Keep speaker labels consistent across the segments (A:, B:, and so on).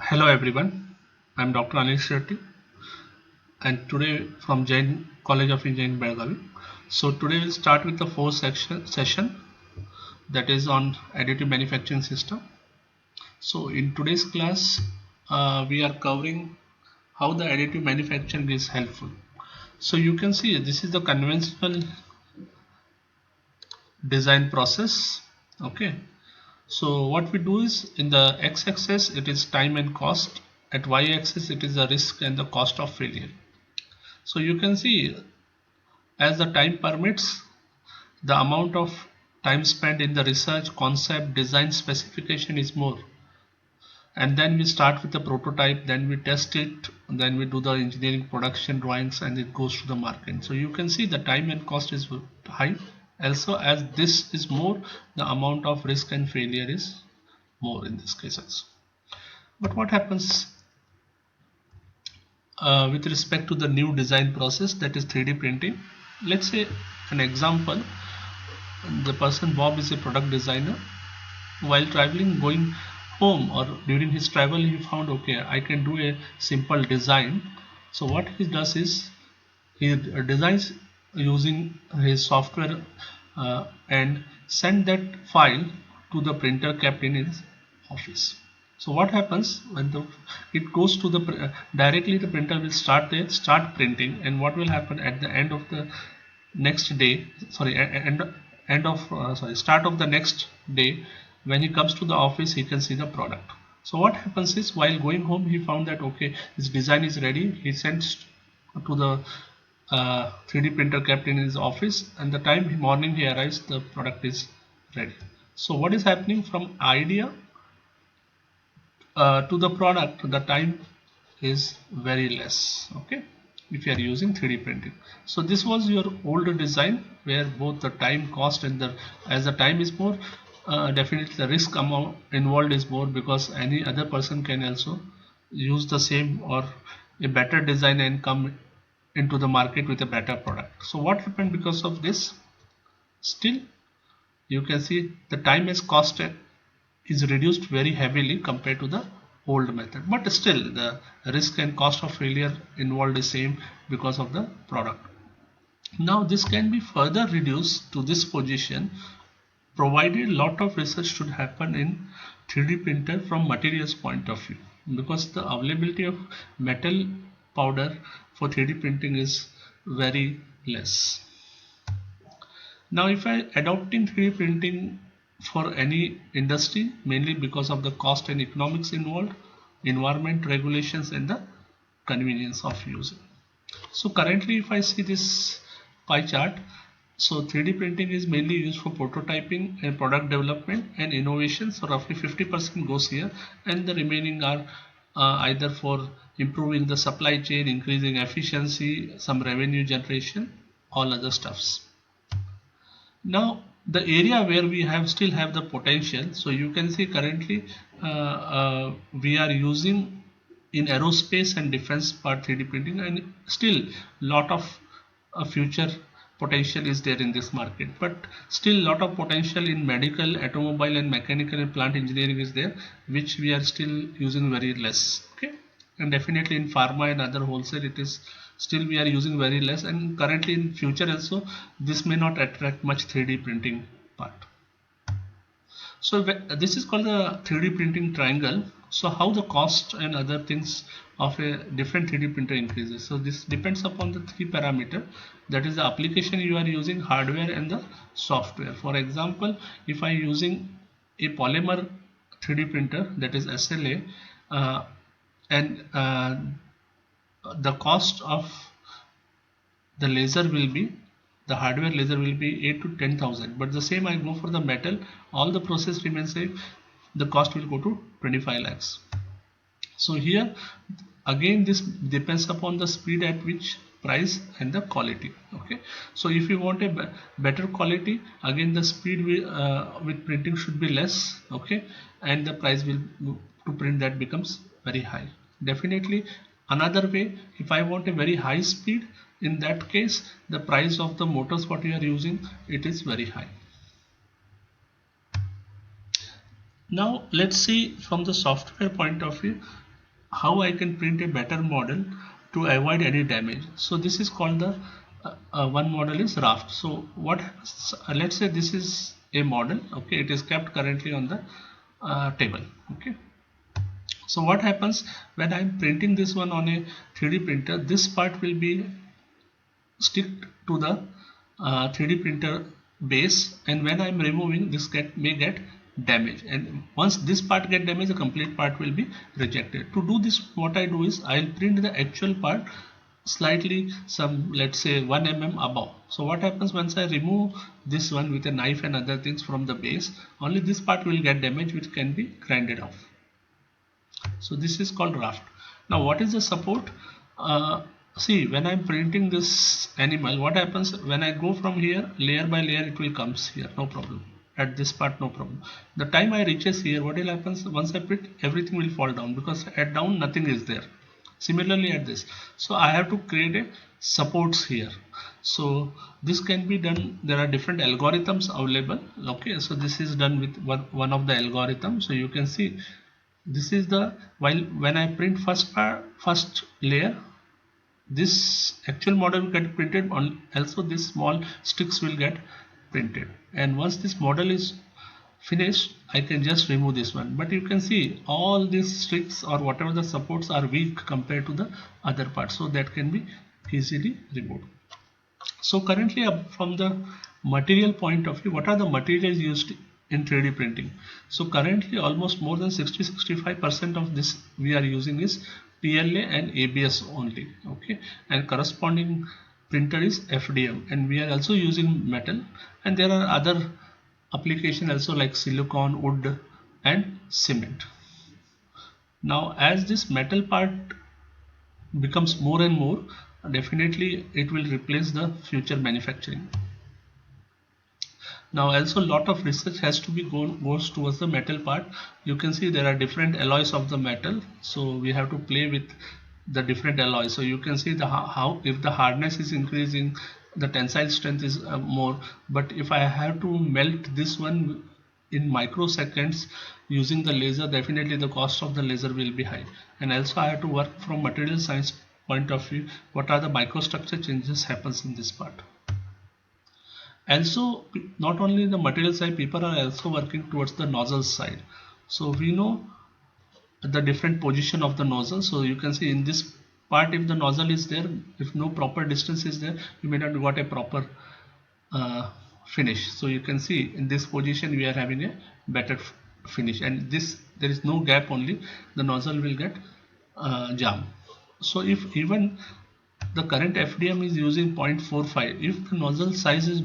A: Hello everyone, I'm Dr. Anil Shetty and today from Jain College of Engineering Belgavi. So today we'll start with the fourth session that is on additive manufacturing system. So in today's class we are covering how the additive manufacturing is helpful. So you can see this is the conventional design process. Okay. So what we do is in the x-axis it is time and cost, at y-axis it is the risk and the cost of failure. So you can see as the time permits, the amount of time spent in the research, concept, design, specification is more. And then we start with the prototype, then we test it, then we do the engineering production drawings and it goes to the market. So you can see the time and cost is high. Also, as this is more, the amount of risk and failure is more in this case also. But what happens with respect to the new design process, that is 3D printing? Let's say an example, the person Bob is a product designer. While traveling, going home or during his travel, he found, okay, I can do a simple design. So what he does is he designs using his software and send that file to the printer kept in his office. So what happens when it goes to the directly, the printer will start printing, and what will happen at the end of the next day, sorry, end of sorry, start of the next day, when he comes to the office, he can see the product. So what happens is, while going home, he found that, okay, his design is ready. He sends to the 3D printer kept in his office, and the time morning he arrives, the product is ready. So what is happening from idea to the product, the time is very less. Okay, if you are using 3D printing. So this was your older design where both the time cost and the as the time is more, definitely the risk amount involved is more, because any other person can also use the same or a better design and come into the market with a better product. So what happened because of this? Still you can see the time is cost is reduced very heavily compared to the old method, but still the risk and cost of failure involved is same because of the product. Now this can be further reduced to this position provided lot of research should happen in 3D printer from materials point of view, because the availability of metal powder for 3D printing is very less. Now if I adopting 3D printing for any industry, mainly because of the cost and economics involved, environment regulations and the convenience of using. So currently if I see this pie chart, so 3D printing is mainly used for prototyping and product development and innovation. So roughly 50% goes here, and the remaining are either for improving the supply chain, increasing efficiency, some revenue generation, all other stuffs. Now the area where we still have the potential, so you can see currently we are using in aerospace and defense part 3D printing, and still lot of future potential is there in this market, but still lot of potential in medical, automobile and mechanical and plant engineering is there, which we are still using very less. Okay, and definitely in pharma and other wholesale it is still we are using very less, and currently in future also this may not attract much 3D printing part. So this is called the 3D printing triangle. So how the cost and other things of a different 3D printer increases. So this depends upon the three parameter, that is the application you are using, hardware and the software. For example, if I using a polymer 3D printer, that is SLA, and the cost of the laser will be, the hardware laser will be 8 to 10,000, but the same I go for the metal, all the process remains same, the cost will go to 25 lakhs. So here again this depends upon the speed at which price and the quality. Okay, so if you want a better quality, again the speed with printing should be less. Okay, and the price will to print that becomes very high. Definitely another way, if I want a very high speed, in that case the price of the motors what you are using, it is very high. Now let's see from the software point of view, how I can print a better model to avoid any damage. So this is called the one model is raft. So what happens, let's say this is a model, okay, it is kept currently on the table, okay. So what happens when I'm printing this one on a 3D printer, this part will be stick to the 3D printer base, and when I'm removing this may get damaged, and once this part get damaged, the complete part will be rejected. To do this, what I do is I'll print the actual part slightly some, let's say 1 mm above. So what happens once I remove this one with a knife and other things from the base, only this part will get damaged, which can be grinded off. So this is called raft. Now what is the support? See, when I'm printing this animal, what happens when I go from here layer by layer, it will comes here, no problem. At this part, no problem. The time I reaches here, what will happen once I print, everything will fall down, because at down nothing is there. Similarly at this, so I have to create a supports here. So this can be done, there are different algorithms available, okay. So this is done with one of the algorithms. So you can see this is the, while when I print first layer, this actual model will get printed on, also this small sticks will get printed, and once this model is finished, I can just remove this one. But you can see all these sticks or whatever the supports are weak compared to the other parts, so that can be easily removed. So currently, from the material point of view, what are the materials used in 3D printing? So currently almost more than 60-65% of this we are using is PLA and ABS only, okay, and corresponding printer is FDM, and we are also using metal, and there are other application also like silicon, wood and cement. Now as this metal part becomes more and more, definitely it will replace the future manufacturing. Now also a lot of research has to be goes towards the metal part. You can see there are different alloys of the metal, so we have to play with the different alloys. So you can see the how if the hardness is increasing, the tensile strength is more, but if I have to melt this one in microseconds using the laser, definitely the cost of the laser will be high. And also I have to work from material science point of view, what are the microstructure changes happens in this part. Also, not only the material side, people are also working towards the nozzle side. So we know the different position of the nozzle. So you can see in this part, if the nozzle is there, if no proper distance is there, you may not got a proper finish. So you can see in this position we are having a better finish, and this there is no gap, only the nozzle will get jam. So if even the current FDM is using 0.45, if the nozzle size is,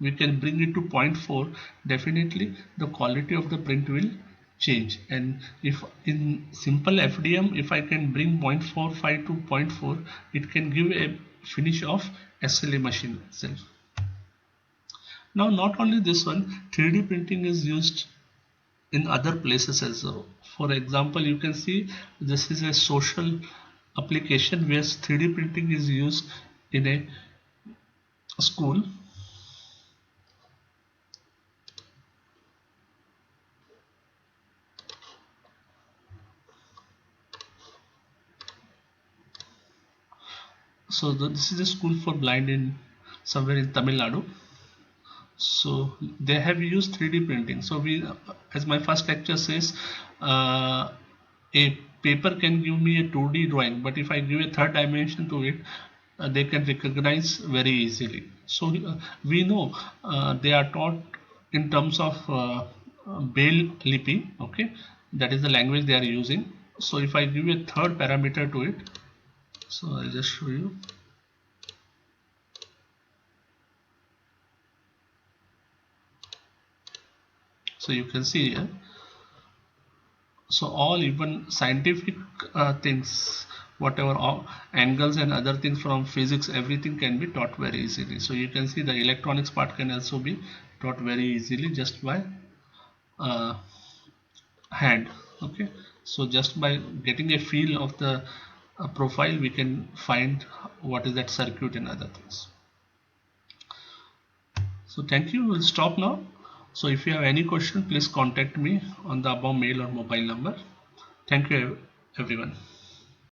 A: we can bring it to 0.4, definitely the quality of the print will change. And if in simple FDM, if I can bring 0.45 to 0.4, it can give a finish of SLA machine itself. Now not only this one, 3D printing is used in other places also. For example, you can see this is a social application where 3D printing is used in a school. So this is a school for blind in somewhere in Tamil Nadu. So they have used 3D printing. So we, as my first lecture says, a paper can give me a 2D drawing, but if I give a third dimension to it, they can recognize very easily. So we know they are taught in terms of Braille Lipi, okay, that is the language they are using. So if I give a third parameter to it, so I'll just show you. So you can see here, so all even scientific things, whatever angles and other things from physics, everything can be taught very easily. So you can see the electronics part can also be taught very easily just by hand, okay. So just by getting a feel of the profile, we can find what is that circuit and other things. So thank you, we'll stop now. So if you have any question, please contact me on the above mail or mobile number. Thank you everyone.